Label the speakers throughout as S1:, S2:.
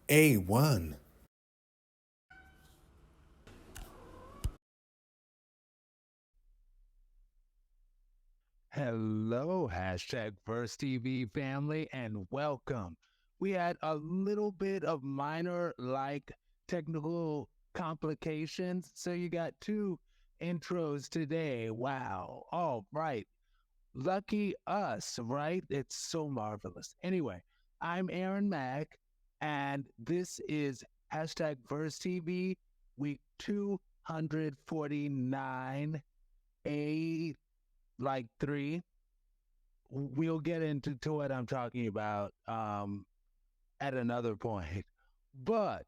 S1: A1.
S2: Hello, hashtag First TV family, and welcome. We had a little bit of minor technical complications, so you got two intros today. Wow. All right. Lucky us, right? It's so marvelous. Anyway, I'm Aaron Mack, and this is hashtag First TV, week 249, A like three. We'll get into what I'm talking about at another point. But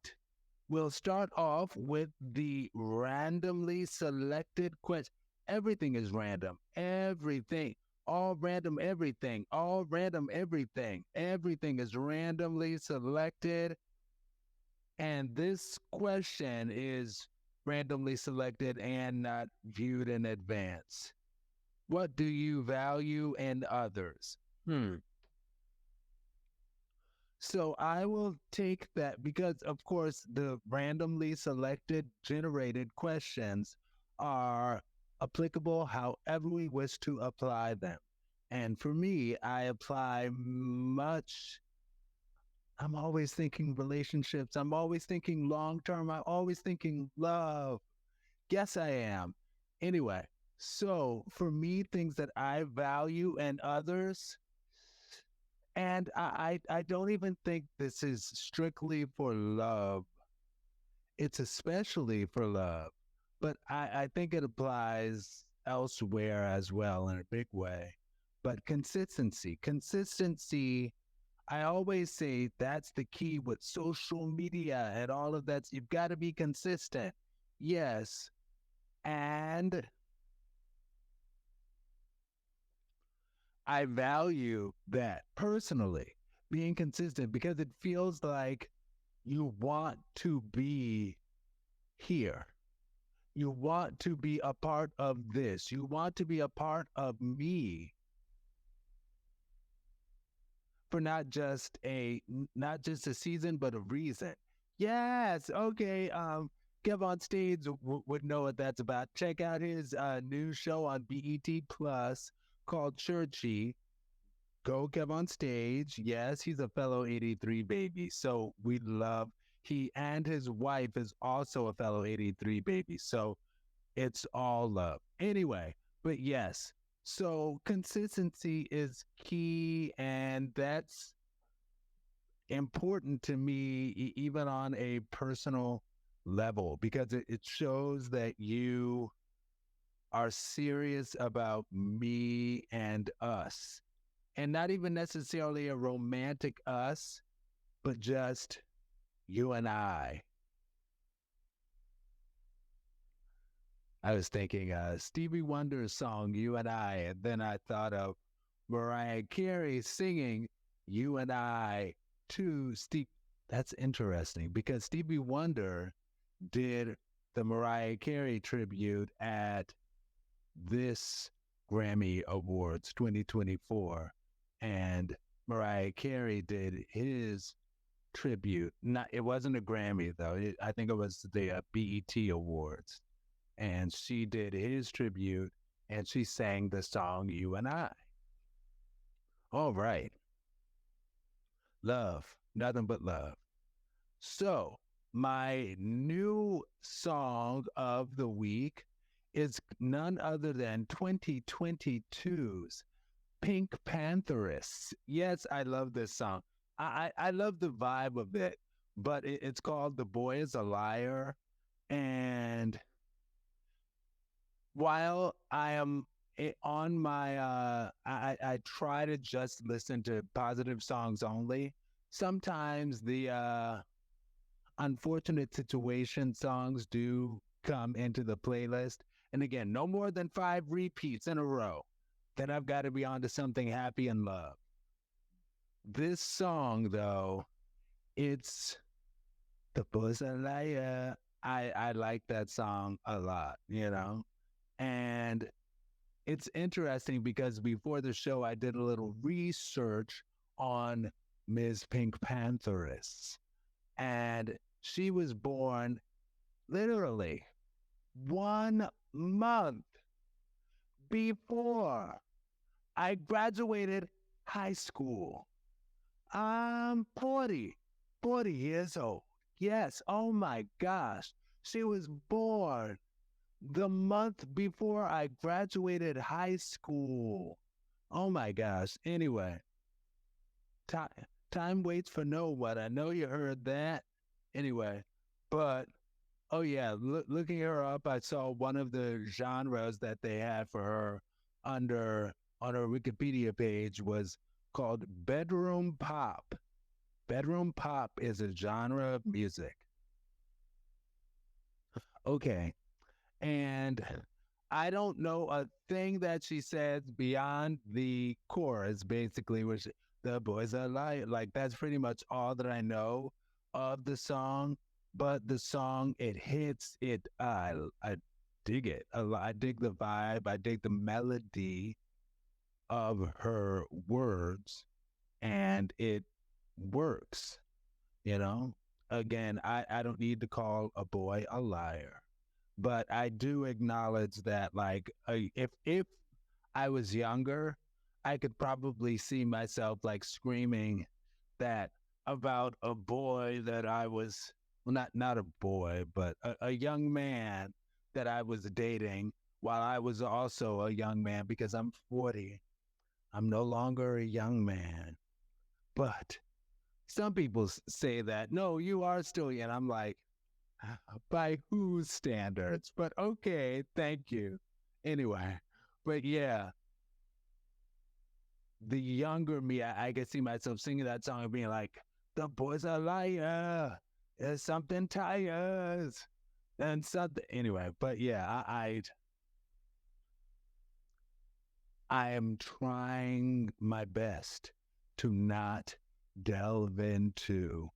S2: we'll start off with the randomly selected question. Everything is random. Everything. All random everything. All random everything. Everything is randomly selected. And this question is randomly selected and not viewed in advance. What do you value in others? So I will take that because, of course, the randomly selected generated questions are applicable however we wish to apply them. And for me, I apply much. I'm always thinking relationships. I'm always thinking long term. I'm always thinking love. Yes, I am. Anyway, so for me, things that I value in others, and I don't even think this is strictly for love. It's especially for love, but I think it applies elsewhere as well in a big way. But consistency, I always say that's the key with social media and all of that. You've got to be consistent. Yes. And I value that personally, being consistent, because it feels like you want to be here. You want to be a part of this. You want to be a part of me for not just a season, but a reason. Yes. Okay. Kev on stage would know what that's about. Check out his new show on BET Plus called Churchy. Go Kev on stage. Yes, he's a fellow 83 baby. So we love he and his wife is also a fellow 83 baby. So it's all love. Anyway, but yes. So consistency is key and that's important to me even on a personal level because it shows that you are serious about me and us and not even necessarily a romantic us, but just you and I. I was thinking Stevie Wonder's song "You and I," and then I thought of Mariah Carey singing "You and I" to Steve. That's interesting because Stevie Wonder did the Mariah Carey tribute at this Grammy Awards 2024, and Mariah Carey did his tribute. Not it wasn't a Grammy though. I think it was the BET Awards, and she did his tribute, and she sang the song "You and I." All right, love, nothing but love. So my new song of the week is none other than 2022's Pink Pantherists. Yes, I love this song. I love the vibe of it, but it's called "The Boy Is a Liar." And while I am on my, I try to just listen to positive songs only. Sometimes the unfortunate situation songs do come into the playlist. And again, no more than 5 repeats in a row. Then I've got to be on to something happy and love. This song, though, it's The Boy's a Liar. I like that song a lot, you know? And it's interesting because before the show, I did a little research on Ms. Pink Pantherists. And she was born literally 1 month before I graduated high school. I'm 40 years old. Yes, oh my gosh. She was born the month before I graduated high school. Oh my gosh. Anyway, time time waits for no one. I know you heard that. Anyway, but oh yeah, looking her up, I saw one of the genres that they had for her under on her Wikipedia page was called bedroom pop. Bedroom pop is a genre of music. Okay. And I don't know a thing that she says beyond the chorus, basically, which the boys are like that's pretty much all that I know of the song. But the song, it hits it. I dig it. I dig the vibe. I dig the melody of her words, and it works. You know. Again, I don't need to call a boy a liar, but I do acknowledge that like if I was younger, I could probably see myself like screaming that about a boy that I was well, not a boy, but a young man that I was dating while I was also a young man because I'm 40. I'm no longer a young man. But some people say that, no, you are still young. I'm like, by whose standards? But okay, thank you. Anyway, but yeah, the younger me, I can see myself singing that song and being like, the boys are liar. There's something tires and something. Anyway, but yeah, I am trying my best to not delve into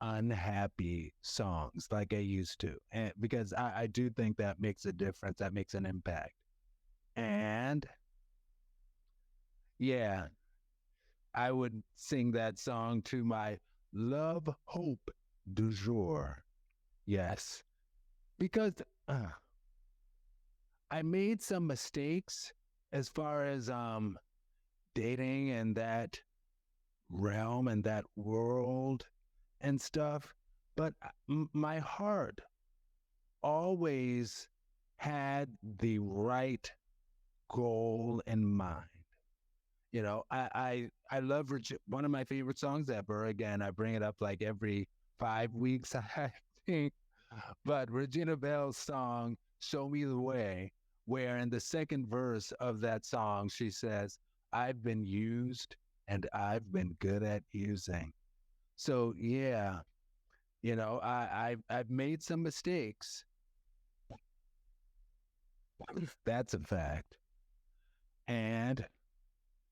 S2: unhappy songs like I used to. And because I do think that makes a difference, that makes an impact. And yeah, I would sing that song to my love hope du jour. Yes, because uh, I made some mistakes as far as dating and that realm and that world and stuff, but my heart always had the right goal in mind. You know, I love one of my favorite songs ever. Again, I bring it up like every 5 weeks, I think. But Regina Bell's song "Show Me the Way," where in the second verse of that song she says, "I've been used and I've been good at using." So yeah, you know, I've made some mistakes. That's a fact. And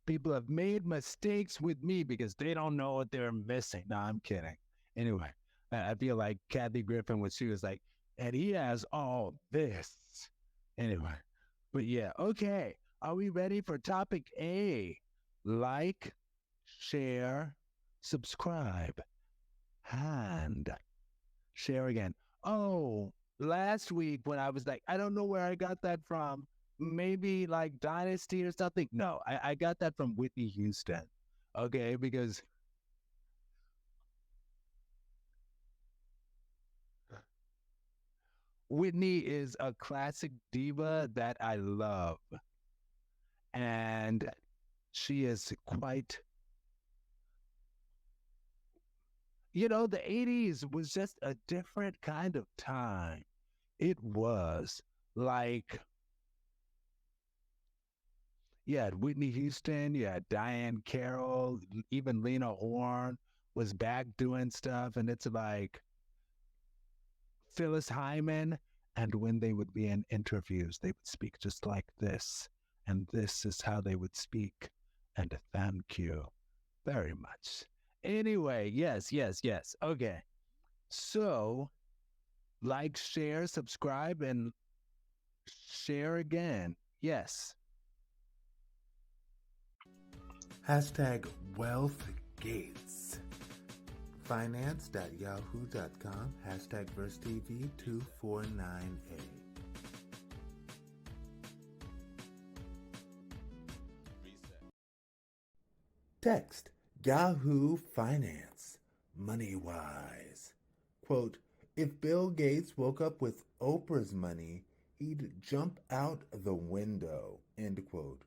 S2: people have made mistakes with me because they don't know what they're missing. No, I'm kidding. Anyway, I feel like Kathy Griffin when she was like, and he has all this. Anyway, but yeah, okay. Are we ready for topic A? Like, share, subscribe, and share again. Oh, last week when I was like, I don't know where I got that from. Maybe like Dynasty or something. No, I got that from Whitney Houston. Okay, because Whitney is a classic diva that I love. And she is quite, you know, the 80s was just a different kind of time. It was like you had Whitney Houston, you had Diane Carroll, even Lena Horne was back doing stuff. And it's like Phyllis Hyman. And when they would be in interviews, they would speak just like this. And this is how they would speak. And thank you very much. Anyway, yes. Okay. So, like, share, subscribe, and share again. Yes.
S1: Hashtag Wealth Gates. Finance.Yahoo.com, hashtag VerseTV249A. Text Yahoo Finance, money wise. Quote, if Bill Gates woke up with Oprah's money, he'd jump out the window, end quote.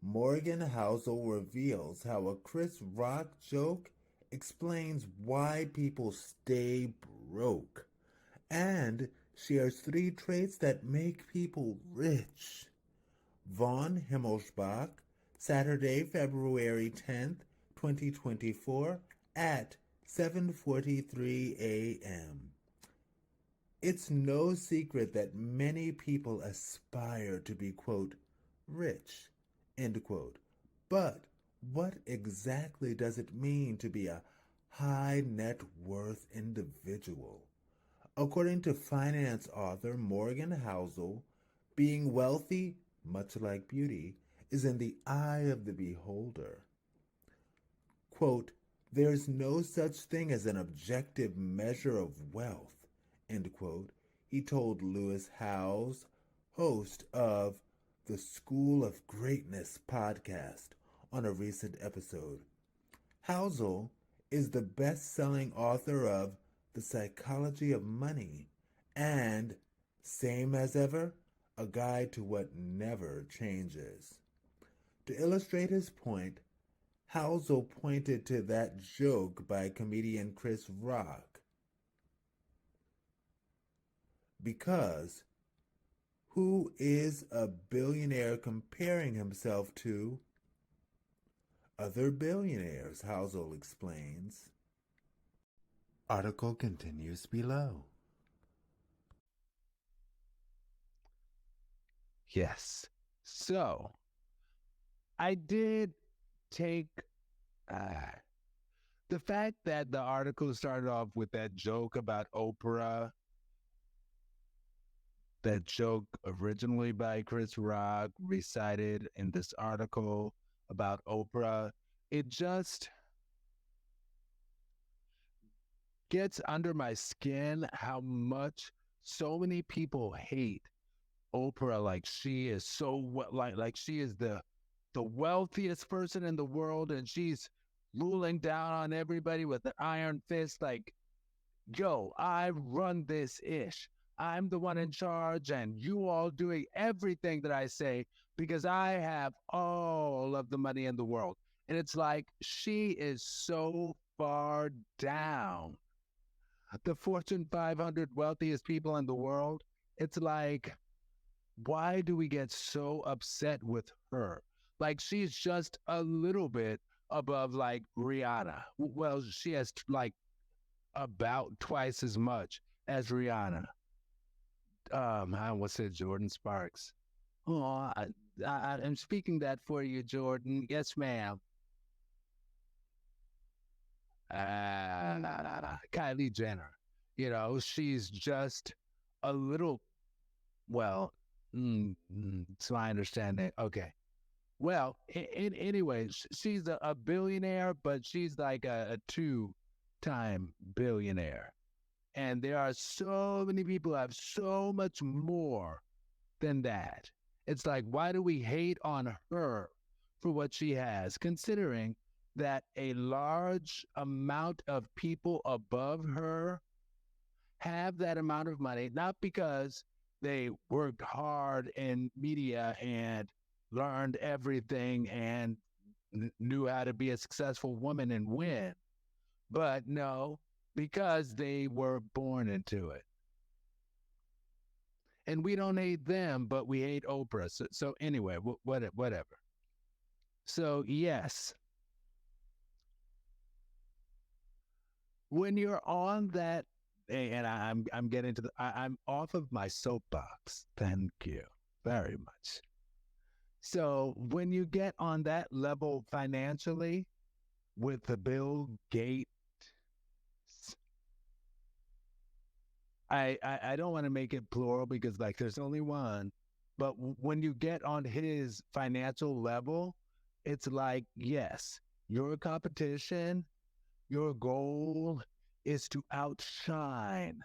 S1: Morgan Housel reveals how a Chris Rock joke explains why people stay broke and shares 3 traits that make people rich. Von Himmelsbach, Saturday, February 10th, 2024 at 7:43 a.m. It's no secret that many people aspire to be, quote, rich, end quote. But what exactly does it mean to be a high net worth individual? According to finance author Morgan Housel, being wealthy, much like beauty, is in the eye of the beholder. Quote, there's no such thing as an objective measure of wealth, end quote, he told Lewis Howes, host of the School of Greatness podcast, on a recent episode. Housel is the best-selling author of The Psychology of Money and, same as ever, a guide to what never changes. To illustrate his point, Housel pointed to that joke by comedian Chris Rock. Because who is a billionaire comparing himself to? Other billionaires, Housel explains. Article continues below.
S2: Yes. So I did take uh, the fact that the article started off with that joke about Oprah, that joke originally by Chris Rock, recited in this article about Oprah. It just gets under my skin how much so many people hate Oprah. Like she is so like she is the wealthiest person in the world, and she's ruling down on everybody with an iron fist. Like, yo, I run this ish. I'm the one in charge, and you all doing everything that I say because I have all of the money in the world. And it's like she is so far down the Fortune 500 wealthiest people in the world. It's like, why do we get so upset with her? Like, she's just a little bit above like Rihanna. Well, she has like about twice as much as Rihanna. I almost said Jordan Sparks. Oh, I'm speaking that for you, Jordan. Yes, ma'am. Kylie Jenner. You know, she's just a little, well, so I understand that. Okay. Well, anyway, she's a billionaire, but she's like a two-time billionaire. And there are so many people who have so much more than that. It's like, why do we hate on her for what she has, considering that a large amount of people above her have that amount of money, not because they worked hard in media and learned everything and knew how to be a successful woman and win, but no, because they were born into it. And we don't hate them, but we hate Oprah. So anyway, whatever. So yes, when you're on that, and I'm getting to I'm off of my soapbox. Thank you very much. So when you get on that level financially with the Bill Gates, I don't want to make it plural because like there's only one, but when you get on his financial level, it's like, yes, you're a competition, Your goal is to outshine,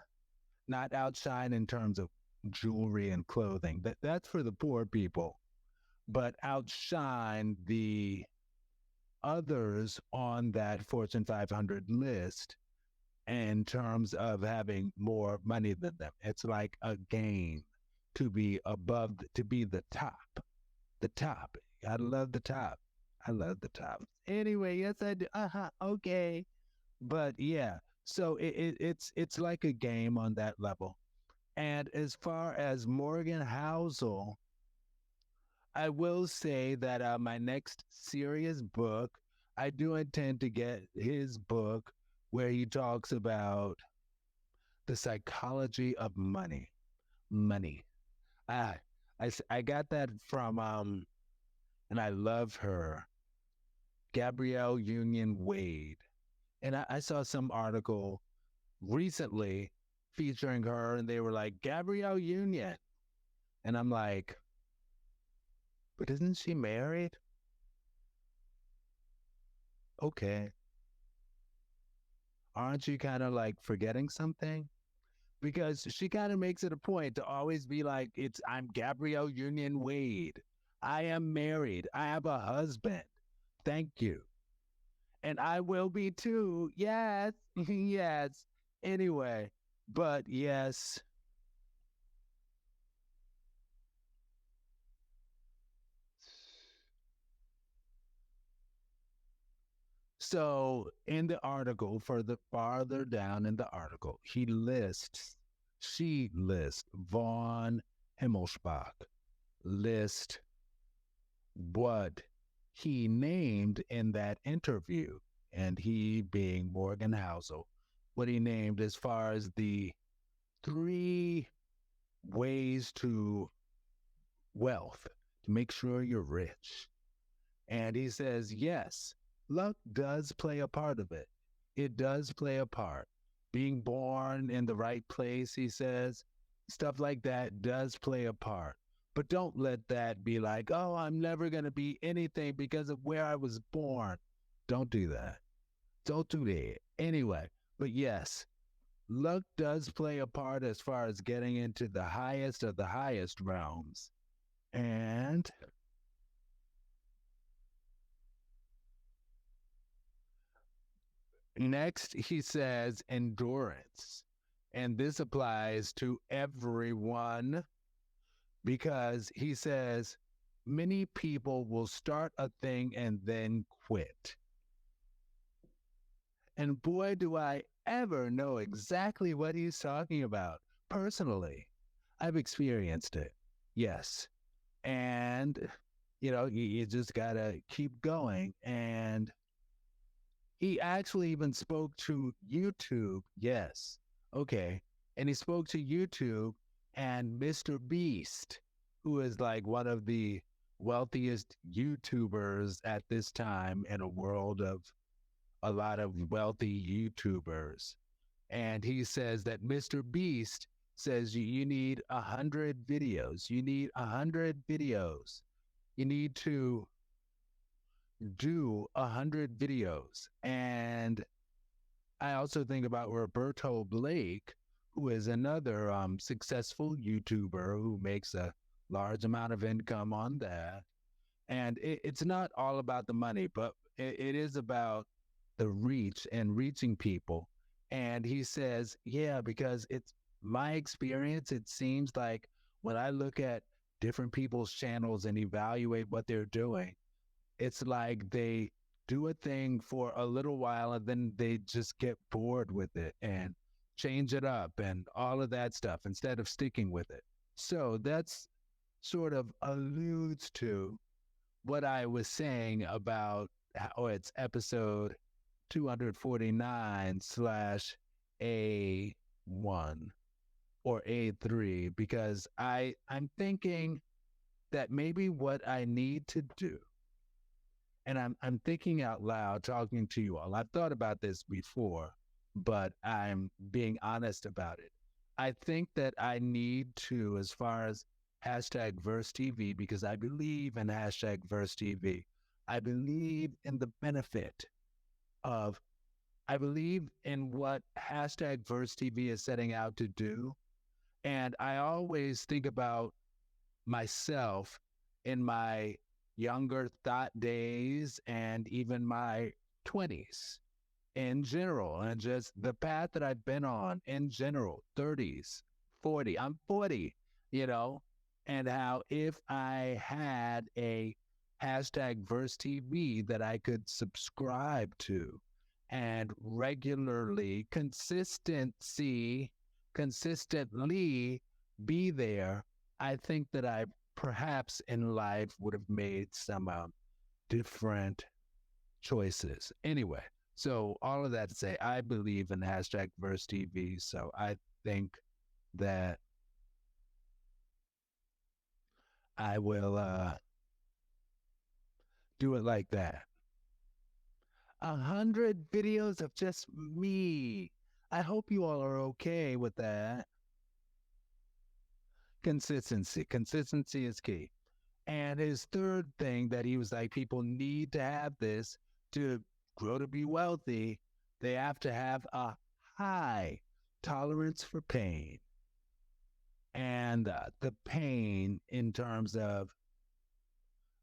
S2: not outshine in terms of jewelry and clothing. That's for the poor people, but outshine the others on that Fortune 500 list in terms of having more money than them. It's like a game to be above, to be the top. The top. I love the top. I love the top. Anyway, yes, I do. Okay. But yeah, so it's like a game on that level. And as far as Morgan Housel, I will say that my next serious book, I do intend to get his book where he talks about the psychology of money. Money. Ah, I got that from and I love her, Gabrielle Union Wade. And I saw some article recently featuring her, and they were like, Gabrielle Union. And I'm like, but isn't she married? Okay. Aren't you kind of like forgetting something? Because she kind of makes it a point to always be like, I'm Gabrielle Union Wade. I am married. I have a husband. Thank you. And I will be too. Yes. Yes. Anyway, but yes. So in the article, for the farther down in the article, she lists Von Himmelspach, list what he named in that interview, and he being Morgan Housel, what he named as far as the three ways to wealth, to make sure you're rich. And he says, yes, luck does play a part of it. It does play a part. Being born in the right place, he says, stuff like that does play a part. But don't let that be like, oh, I'm never going to be anything because of where I was born. Don't do that. Don't do that. Anyway, but yes, luck does play a part as far as getting into the highest of the highest realms. And next, he says endurance. And this applies to everyone because he says many people will start a thing and then quit. And boy, do I ever know exactly what he's talking about personally. I've experienced it. Yes. And, you just got to keep going. And he actually even spoke to YouTube. Yes. Okay. And he spoke to YouTube and Mr. Beast, who is like one of the wealthiest YouTubers at this time in a world of a lot of wealthy YouTubers. And he says that Mr. Beast says you need 100 videos. You need 100 videos. You need to do 100 videos. And I also think about Roberto Blake, who is another successful YouTuber who makes a large amount of income on that. And it's not all about the money, but it is about the reach and reaching people. And he says, yeah, because it's my experience, it seems like when I look at different people's channels and evaluate what they're doing, it's like they do a thing for a little while and then they just get bored with it and change it up and all of that stuff instead of sticking with it. So that's sort of alludes to what I was saying about how it's episode 249 slash A1 or A3, because I'm thinking that maybe what I need to do, and I'm thinking out loud, talking to you all. I've thought about this before, but I'm being honest about it. I think that I need to, as far as hashtag Verse TV, because I believe in hashtag Verse TV. I believe in the benefit of I believe in what hashtag Verse TV is setting out to do. And I always think about myself in my younger thought days and even my 20s in general, and just the path that I've been on in general, 30s, 40, I'm 40, you know, and how if I had a hashtag Verse TV that I could subscribe to and regularly, consistently be there, I think that I perhaps in life would have made some different choices. Anyway, so all of that to say, I believe in hashtag Verse TV. So I think that I will do it like that. 100 videos of just me. I hope you all are okay with that. Consistency. Consistency is key. And his third thing that he was like, people need to have this to grow to be wealthy. They have to have a high tolerance for pain. And the pain in terms of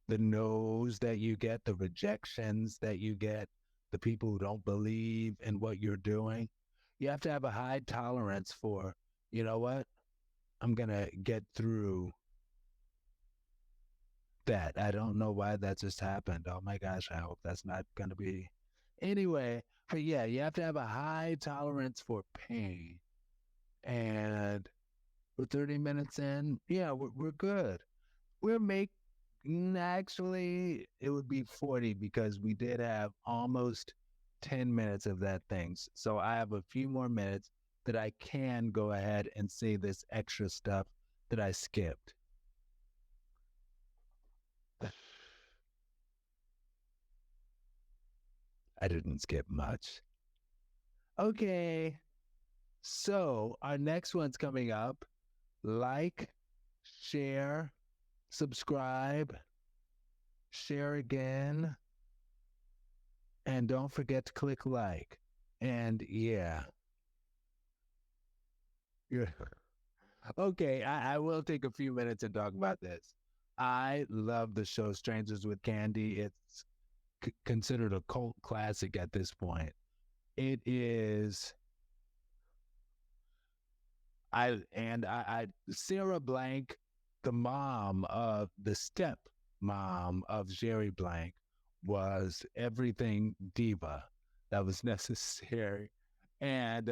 S2: the no's that you get, the rejections that you get, the people who don't believe in what you're doing. You have to have a high tolerance for, you know what? I'm going to get through that. I don't know why that just happened. Oh my gosh, I hope that's not going to be. Anyway, but yeah, you have to have a high tolerance for pain. And we're 30 minutes in. Yeah, we're good. We're making, actually, it would be 40 because we did have almost 10 minutes of that things. So I have a few more minutes that I can go ahead and say this extra stuff that I skipped. I didn't skip much. Okay. So our next one's coming up. Like, share, subscribe, share again, and don't forget to click like. And yeah, yeah. Okay, I will take a few minutes and talk about this. I love the show Strangers with Candy. It's considered a cult classic at this point. It is I Sarah Blank, the mom of the step mom of Jerry Blank, was everything diva that was necessary, and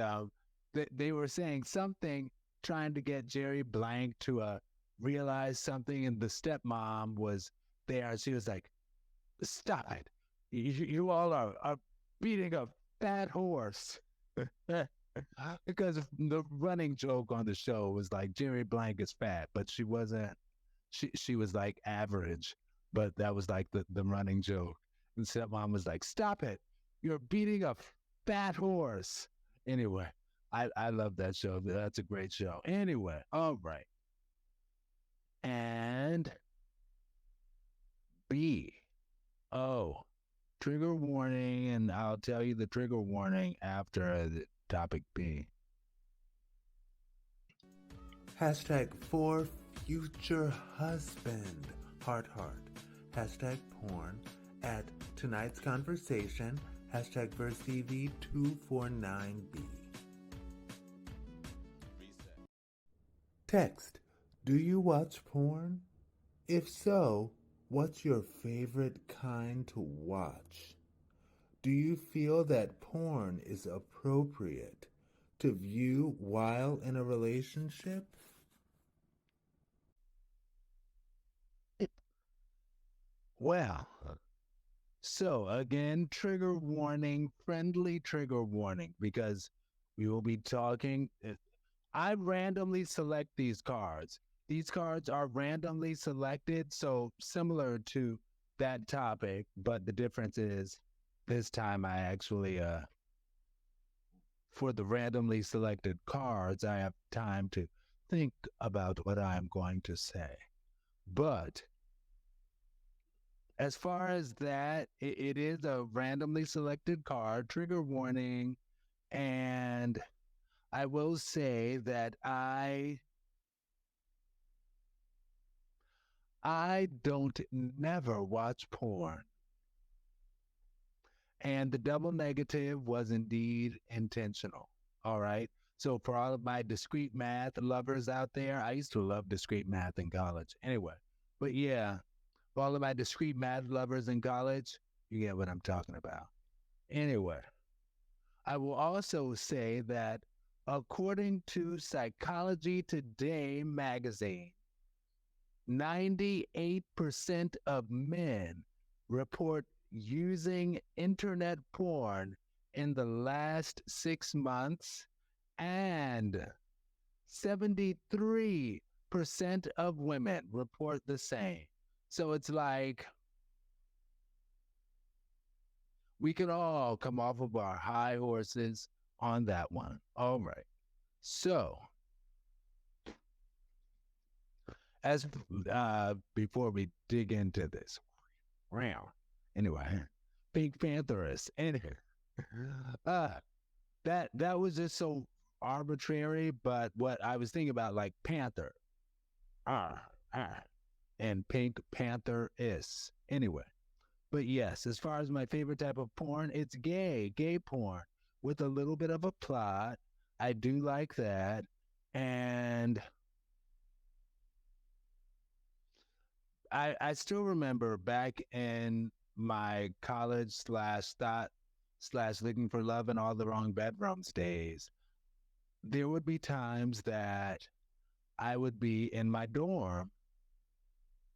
S2: they were saying something, trying to get Jerry Blank to realize something, and the stepmom was there. She was like, "Stop it! You all are beating a fat horse." Because the running joke on the show was like Jerry Blank is fat, but she wasn't. She was like average, but that was like the running joke. And stepmom was like, "Stop it! You're beating a fat horse." Anyway, I love that show. That's a great show. Anyway, all right, and B. Oh, trigger warning, and I'll tell you the trigger warning after the topic B.
S1: Hashtag for future husband. Heart heart. Hashtag porn at tonight's conversation. Hashtag VerseTV 249B. Text. Do you watch porn? If so, what's your favorite kind to watch? Do you feel that porn is appropriate to view while in a relationship?
S2: Well, so again, trigger warning, friendly trigger warning, because we will be talking. I randomly select these cards. These cards are randomly selected, so similar to that topic, but the difference is this time I actually, for the randomly selected cards, I have time to think about what I'm going to say. But as far as that, it is a randomly selected card, trigger warning, and I will say that I don't never watch porn. And the double negative was indeed intentional. All right. So for all of my discrete math lovers out there, I used to love discrete math in college. Anyway, but yeah, for all of my discrete math lovers in college, you get what I'm talking about. Anyway, I will also say that according to Psychology Today magazine, 98% of men report using internet porn in the last 6 months, and 73% of women report the same. So it's like we can all come off of our high horses on that one. All right. So, as before we dig into this, round. Anyway, Pink Pantherist. Anyway, uh, that was just so arbitrary. But what I was thinking about, like Panther, ah, ah, and Pink Panther is anyway. But yes, as far as my favorite type of porn, it's gay porn with a little bit of a plot. I do like that, and I still remember back in my college slash thought slash looking for love in all the wrong bedrooms days. There would be times that I would be in my dorm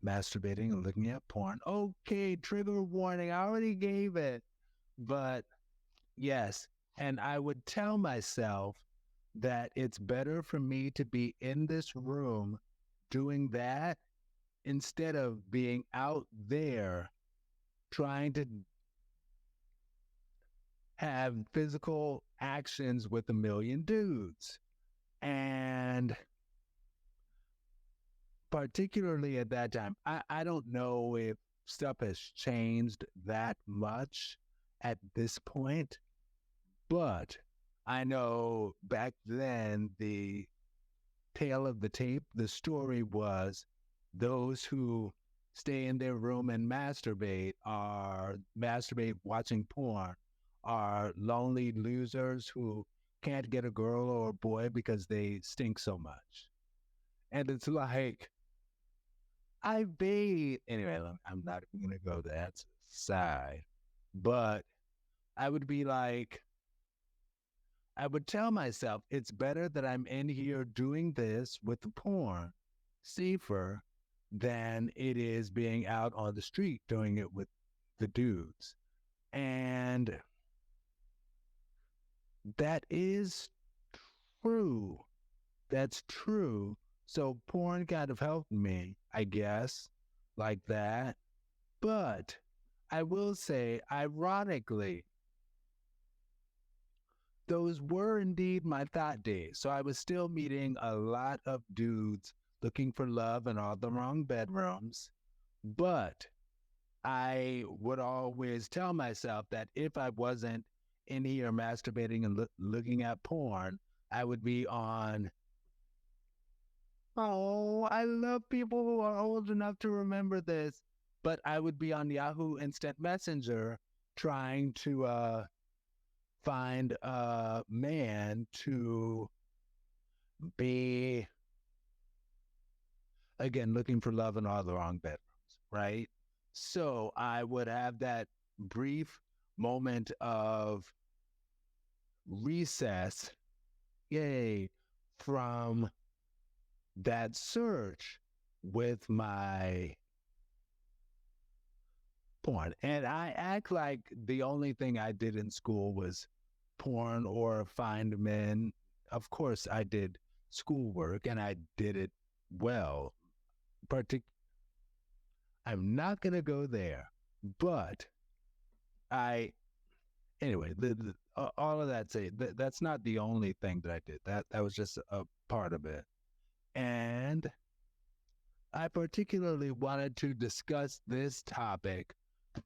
S2: masturbating and looking at porn. Okay, trigger warning. I already gave it. But yes, and I would tell myself that it's better for me to be in this room doing that instead of being out there trying to have physical actions with a million dudes. And particularly at that time, I don't know if stuff has changed that much at this point, but I know back then the tale of the tape, the story was those who stay in their room and masturbate watching porn are lonely losers who can't get a girl or a boy because they stink so much. And it's like, I bathe. Anyway, I'm not even going to go that side. But I would be like, I would tell myself it's better that I'm in here doing this with the porn safer than it is being out on the street doing it with the dudes. And that is true. That's true. So porn kind of helped me, I guess, like that. But I will say, ironically, those were indeed my thought days. So I was still meeting a lot of dudes looking for love in all the wrong bedrooms. But I would always tell myself that if I wasn't in here masturbating and looking at porn, I would be on. Oh, I love people who are old enough to remember this. But I would be on Yahoo Instant Messenger trying to find a man to be, again, looking for love in all the wrong bedrooms, right? So I would have that brief moment of recess, yay, from that search with my porn. And I act like the only thing I did in school was porn or find men. Of course, I did schoolwork and I did it well. I'm not going to go there, but I, anyway, all of that say that's not the only thing that I did. That was just a part of it. And I particularly wanted to discuss this topic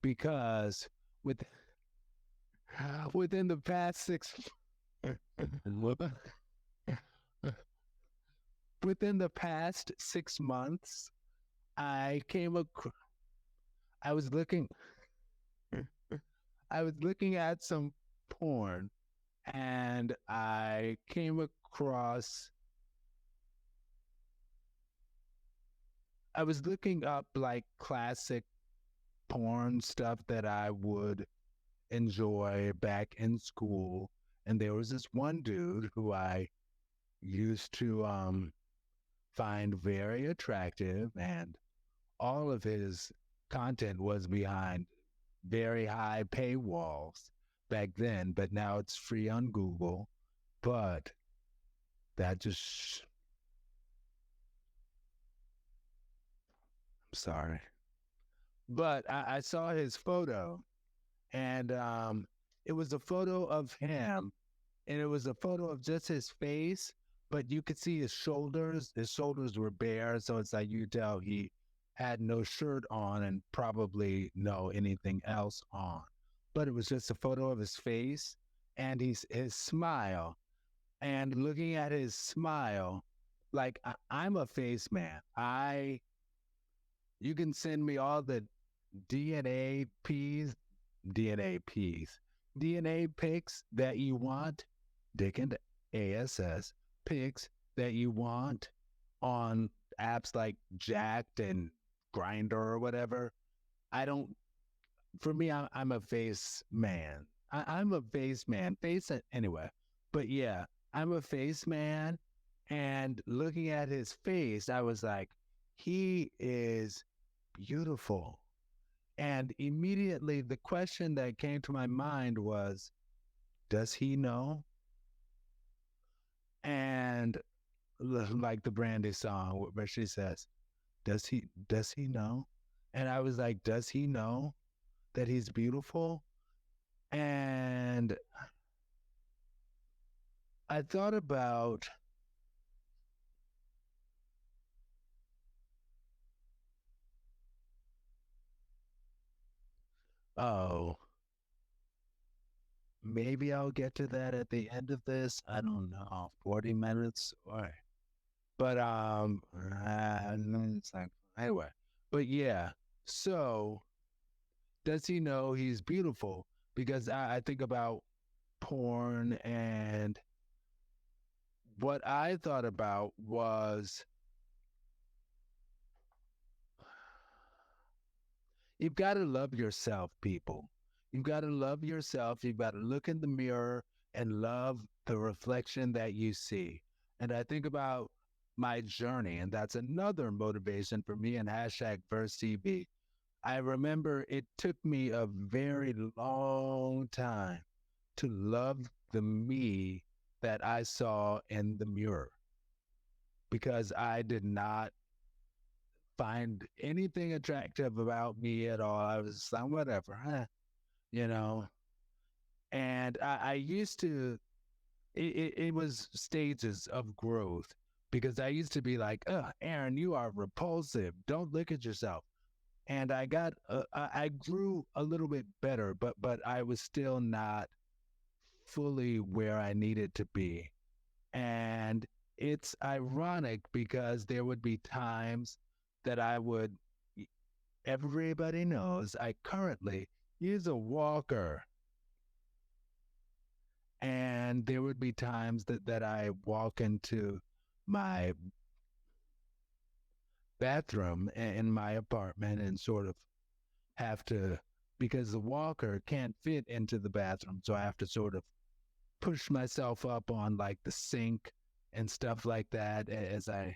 S2: because with within the past within the past 6 months, I came across I was looking I was looking at some porn and I came across I was looking up like classic porn stuff that I would enjoy back in school. And there was this one dude who I used to find very attractive, and all of his content was behind very high paywalls back then, but now it's free on Google. But that just, I'm sorry. But I saw his photo, and it was a photo of him, and it was a photo of just his face, but you could see his shoulders. His shoulders were bare, so it's like you could tell he had no shirt on and probably no anything else on. But it was just a photo of his face and his smile. And looking at his smile, like I'm a face man. You can send me all the DNA P's, DNA P's, DNA pics that you want, Dick and ASS pics that you want on apps like Jacked and Grinder or whatever. I don't, for me, I'm a face man. I'm a face man, anyway. But yeah, I'm a face man. And looking at his face, I was like, he is beautiful. And immediately the question that came to my mind was, does he know? And like the Brandy song where she says, does he know? And I was like, does he know that he's beautiful? And I thought about, oh, maybe I'll get to that at the end of this. I don't know, 40 minutes or but it's like anyway. But yeah, so does he know he's beautiful? Because I think about porn, and what I thought about was you've got to love yourself, people. You've got to love yourself. You've got to look in the mirror and love the reflection that you see. And I think about my journey, and that's another motivation for me and hashtag Verse TV. I remember it took me a very long time to love the me that I saw in the mirror because I did not find anything attractive about me at all. I was like, whatever, huh? You know. And I used to. It was stages of growth because I used to be like, Aaron, you are repulsive. Don't look at yourself. And I grew a little bit better, but I was still not fully where I needed to be. And it's ironic because there would be times that everybody knows I currently use a walker. And there would be times that I walk into my bathroom in my apartment and sort of have to, because the walker can't fit into the bathroom. So I have to sort of push myself up on like the sink and stuff like that as I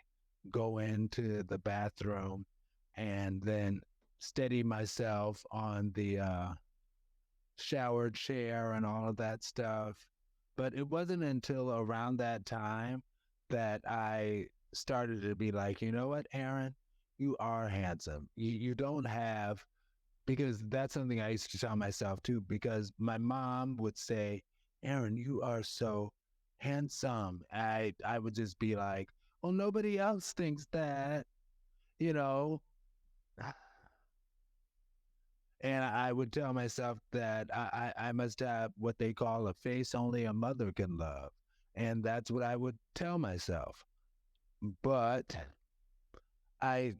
S2: go into the bathroom, and then steady myself on the shower chair and all of that stuff. But it wasn't until around that time that I started to be like, you know what, Aaron, you are handsome. You don't have, because that's something I used to tell myself too, because my mom would say, Aaron, you are so handsome. I would just be like, well, nobody else thinks that. you know, and I would tell myself that I must have what they call a face only a mother can love. And that's what I would tell myself. But I,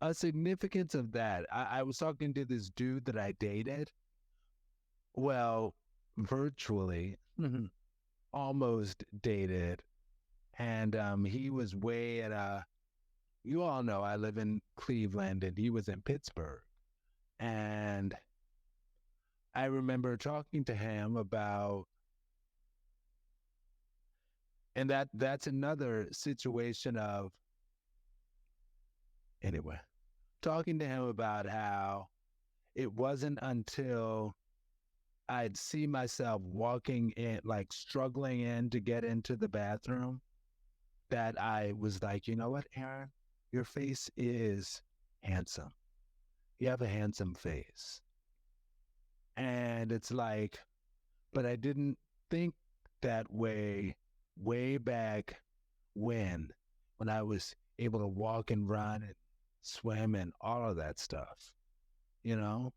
S2: a significance of that, I was talking to this dude that I dated. Well, virtually, almost dated. And he was way at you all know I live in Cleveland and he was in Pittsburgh. And I remember talking to him about, and that's another situation of, anyway, talking to him about how it wasn't until I'd see myself walking in, like struggling in to get into the bathroom, that I was like, you know what, Aaron, your face is handsome. You have a handsome face. And it's like, but I didn't think that way back when I was able to walk and run and swim and all of that stuff, you know?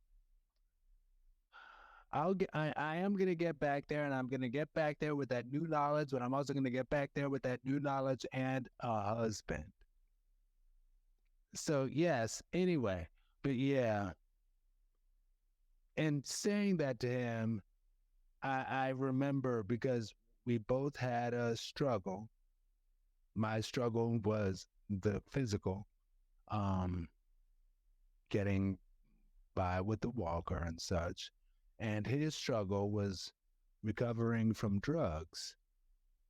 S2: I am gonna get back there, and I'm gonna get back there with that new knowledge, but I'm also gonna get back there with that new knowledge and a husband. So yes, anyway, but yeah, and saying that to him, I remember because we both had a struggle. My struggle was the physical, um, getting by with the walker and such. And his struggle was recovering from drugs.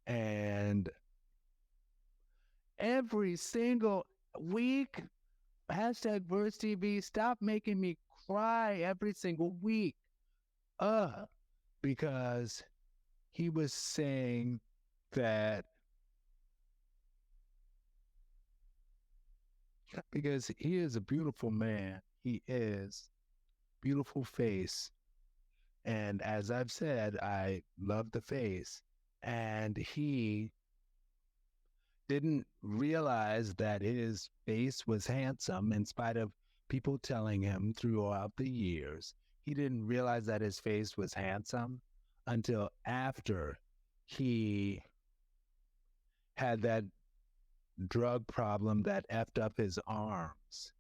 S2: And every single week, hashtag Verse TV, stop making me cry every single week. Uh, because he was saying that, because he is a beautiful man. He is beautiful face. And as I've said, I love the face. And he didn't realize that his face was handsome in spite of people telling him throughout the years. He didn't realize that his face was handsome until after he had that drug problem that effed up his arms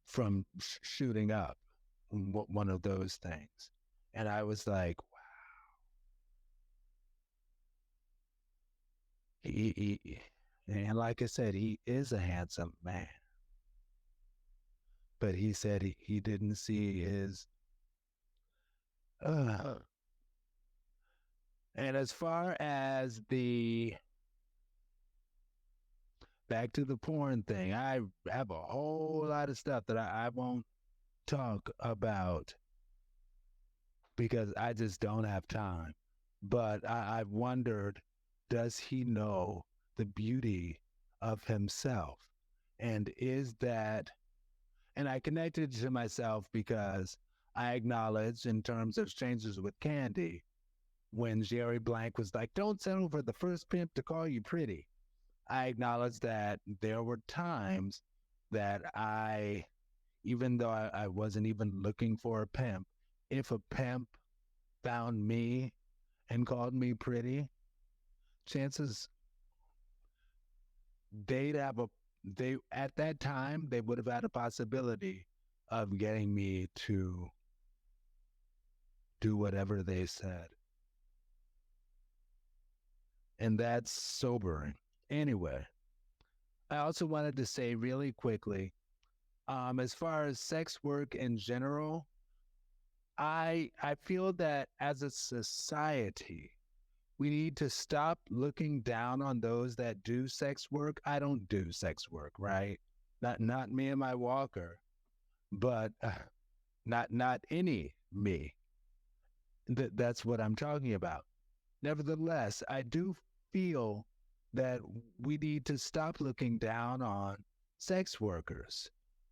S2: from shooting up, one of those things. And I was like, and like I said, he is a handsome man. But he said he didn't see his. Uh, and as far as the back to the porn thing, I have a whole lot of stuff that I won't talk about because I just don't have time. But I've wondered, does he know the beauty of himself? And is that, and I connected to myself because I acknowledge in terms of Strangers with Candy, when Jerry Blank was like, don't settle for the first pimp to call you pretty. I acknowledge that there were times that even though I wasn't even looking for a pimp, if a pimp found me and called me pretty, chances they'd have a, they, at that time, they would have had a possibility of getting me to do whatever they said. And that's sobering. Anyway, I also wanted to say really quickly, as far as sex work in general, I feel that as a society, we need to stop looking down on those that do sex work. I don't do sex work, right? Not me and my walker, but not any me. That's what I'm talking about. Nevertheless, I do feel that we need to stop looking down on sex workers.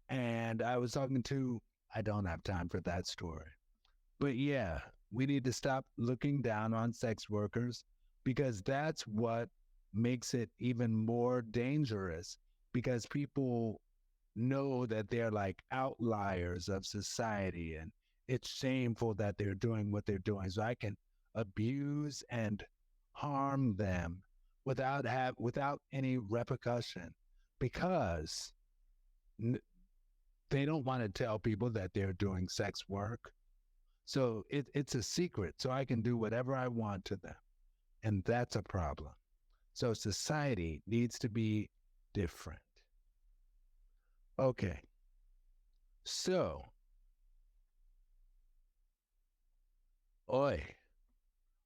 S2: And I was talking to, I don't have time for that story. But yeah, we need to stop looking down on sex workers. because that's what makes it even more dangerous, because people know that they're like outliers of society, and it's shameful that they're doing what they're doing. So I can abuse and harm them without any repercussion, because n- they don't want to tell people that they're doing sex work. So it's a secret. So I can do whatever I want to them. And that's a problem. So society needs to be different. Okay. So, oi.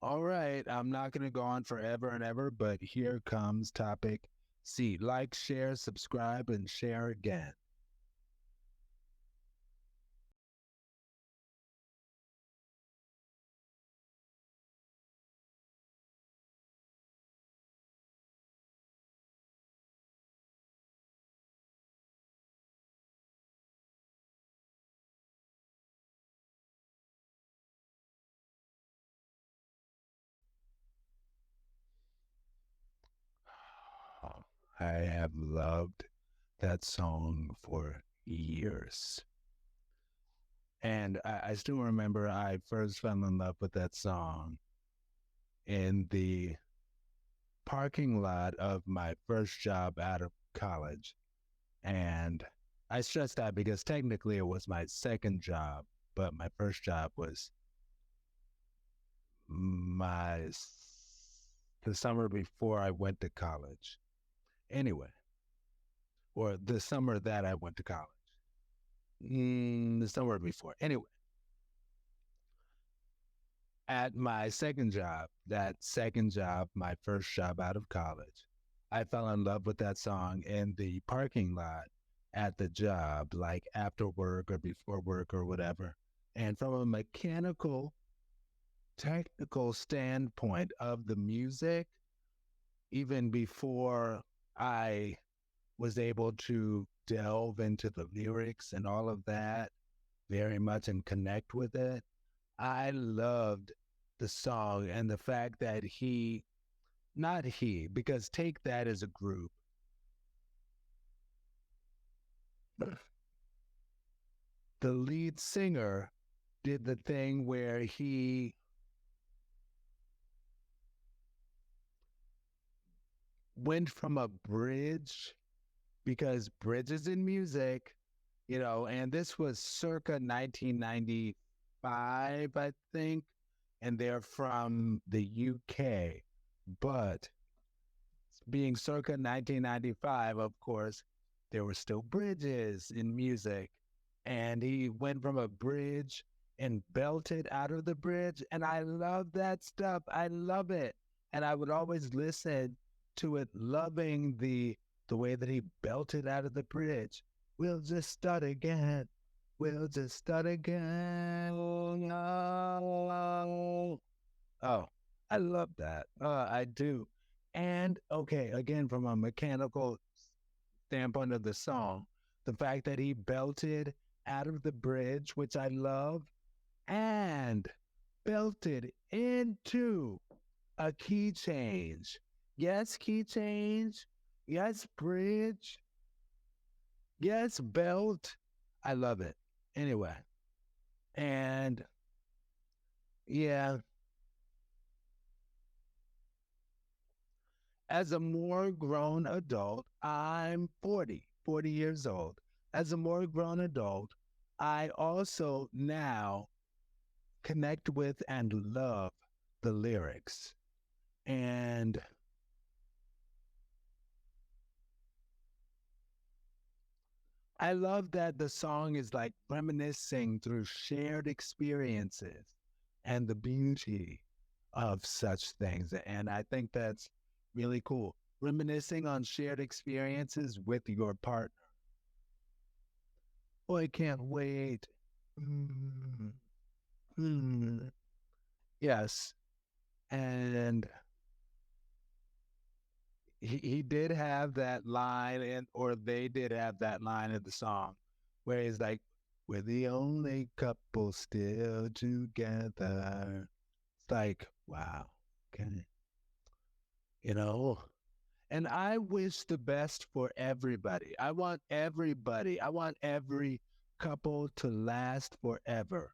S2: All right. I'm not going to go on forever and ever, but here comes topic C. Like, share, subscribe, and share again. Oh, I have loved that song for years. And I still remember I first fell in love with that song in the parking lot of my first job out of college. And I stress that because technically it was my second job, but my first job was my the summer before I went to college. Anyway, or the summer that I went to college. The summer before. Anyway, at my second job, that second job, my first job out of college, I fell in love with that song in the parking lot at the job, like after work or before work or whatever. And from a mechanical, technical standpoint of the music, even before I was able to delve into the lyrics and all of that very much and connect with it, I loved the song and the fact that not he, because Take That as a group, the lead singer did the thing where he went from a bridge, because bridges in music, and this was circa 1995, I think, and they're from the UK. But being circa 1995, of course, there were still bridges in music. And he went from a bridge and belted out of the bridge. And I love that stuff. I love it. And I would always listen to it, loving the way that he belted out of the bridge. We'll just start again. We'll just start again. Oh, oh, I love that. I do. And okay, again, from a mechanical standpoint of the song, the fact that he belted out of the bridge, which I love, and belted into a key change. Yes, key change. Yes, bridge. Yes, belt. I love it. Anyway, and yeah, as a more grown adult, I'm 40 years old. As a more grown adult, I also now connect with and love the lyrics. And I love that the song is like reminiscing through shared experiences and the beauty of such things. And I think that's really cool. Reminiscing on shared experiences with your partner. Oh, I can't wait. Mm, mm. Yes. And he did have that line, or they did have that line in the song where he's like, we're the only couple still together. It's like, wow. Okay. you know? And I wish the best for everybody. I want everybody, I want every couple to last forever.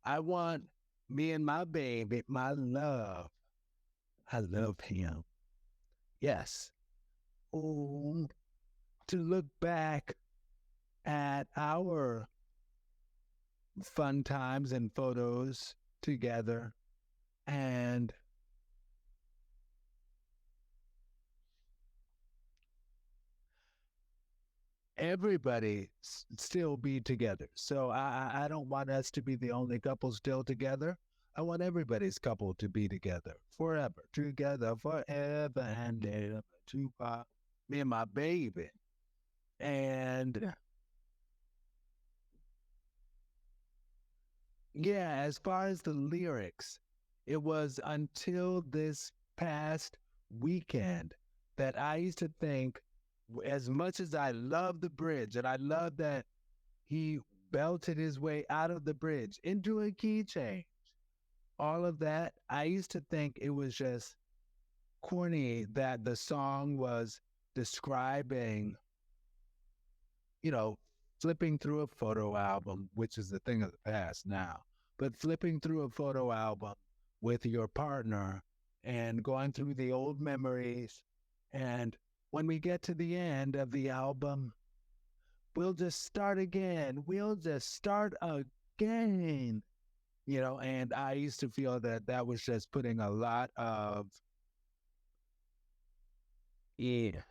S2: I want me and my baby, my love. I love him. Yes. Oh, to look back at our fun times and photos together and everybody still be together. So I don't want us to be the only couple still together. I want everybody's couple to be together forever, together forever and ever. Tupac, me and my baby. And yeah, as far as the lyrics, it was until this past weekend that I used to think, as much as I love the bridge and I love that he belted his way out of the bridge into a key change, all of that, I used to think it was just corny that the song was describing, you know, flipping through a photo album, which is the thing of the past now, but flipping through a photo album with your partner and going through the old memories. And when we get to the end of the album, we'll just start again. We'll just start again. And I used to feel that that was just putting a lot of, yeah,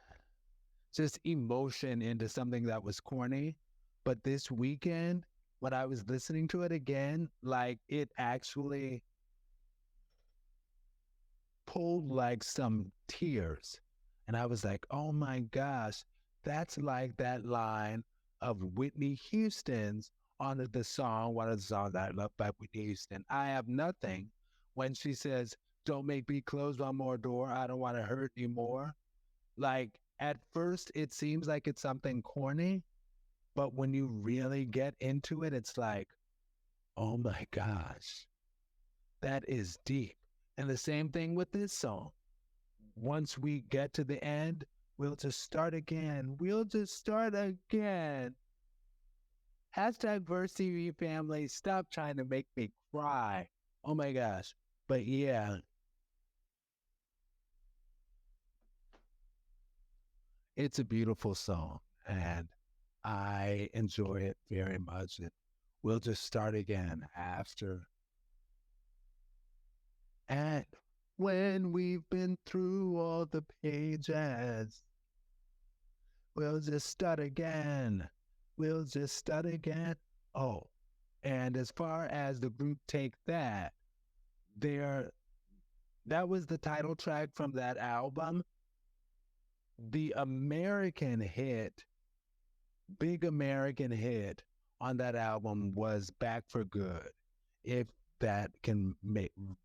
S2: just emotion into something that was corny. But this weekend, when I was listening to it again, like it actually pulled like some tears. And I was like, oh my gosh, that's like that line of Whitney Houston's on the song, one of the songs that I love by Whitney Houston, I Have Nothing, when she says, don't make me close one more door. I don't want to hurt anymore. Like at first, it seems like it's something corny, but when you really get into it, it's like, oh my gosh, that is deep. And the same thing with this song. Once we get to the end, we'll just start again. We'll just start again. Hashtag Versity family, stop trying to make me cry. Oh my gosh. But yeah, it's a beautiful song and I enjoy it very much. And we'll just start again after. And when we've been through all the pages, we'll just start again. We'll just start again. Oh, and as far as the group Take That, there that was the title track from that album. The American hit, big American hit on that album was Back for Good. If that can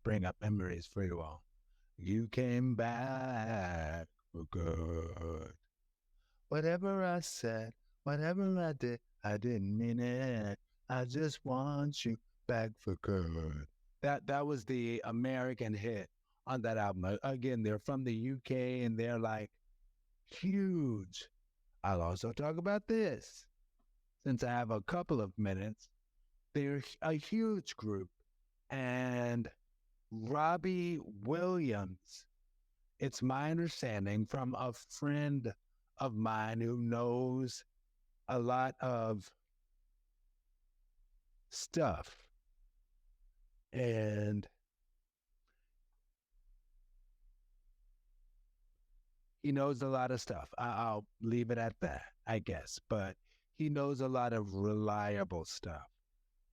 S2: bring up memories for you all. You came back for good. Whatever I said, whatever I didn't mean it. I just want you back for good. That was the American hit on that album. Again, they're from the UK and they're like huge. I'll also talk about this since I have a couple of minutes. They're a huge group. And Robbie Williams, it's my understanding from a friend of mine who knows a lot of stuff. And he knows a lot of stuff. I'll leave it at that, I guess. But he knows a lot of reliable stuff.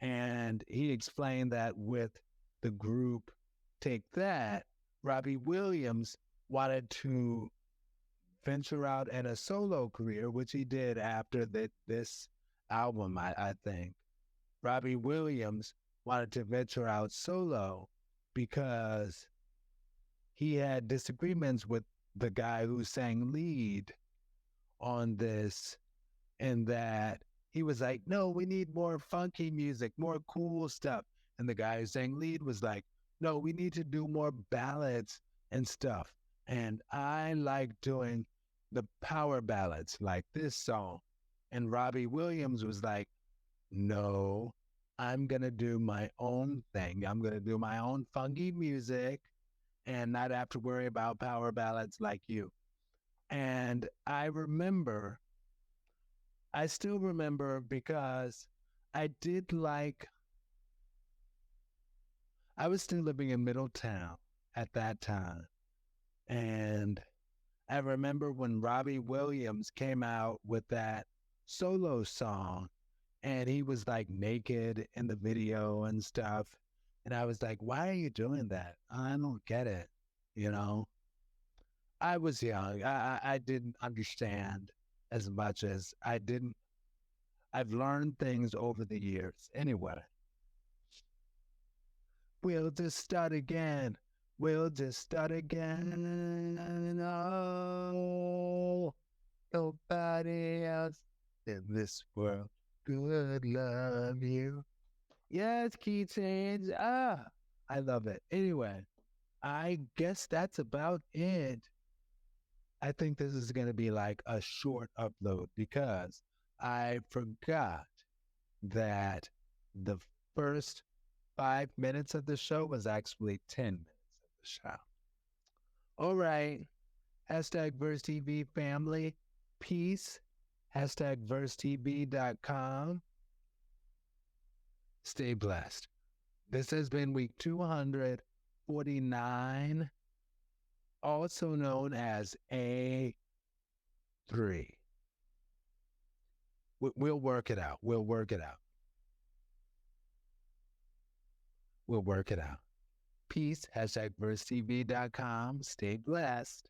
S2: And he explained that with the group Take That, Robbie Williams wanted to venture out in a solo career, which he did after this album, I think. Robbie Williams wanted to venture out solo because he had disagreements with the guy who sang lead on this, and that he was like, no, we need more funky music, more cool stuff. And the guy who sang lead was like, no, we need to do more ballads and stuff. And I like doing the power ballads like this song. And Robbie Williams was like, no, I'm going to do my own thing. I'm going to do my own funky music and not have to worry about power ballads like you. And I still remember because I did like, I was still living in Middletown at that time. And I remember when Robbie Williams came out with that solo song and he was like naked in the video and stuff. And I was like, why are you doing that? I don't get it. You know, I was young. I didn't understand as much as I didn't. I've learned things over the years. Anyway, we'll just start again. We'll just start again. Oh, nobody else in this world could love you. Yes, key change. I love it. Anyway, I guess that's about it. I think this is going to be like a short upload because I forgot that the first 5 minutes of the show was actually 10 minutes of the show. All right. Hashtag VerseTV family. Peace. Hashtag VerseTV.com. Stay blessed. This has been week 249, also known as A3. We'll work it out. We'll work it out. We'll work it out. Peace. Hashtag VerseTV.com. Stay blessed.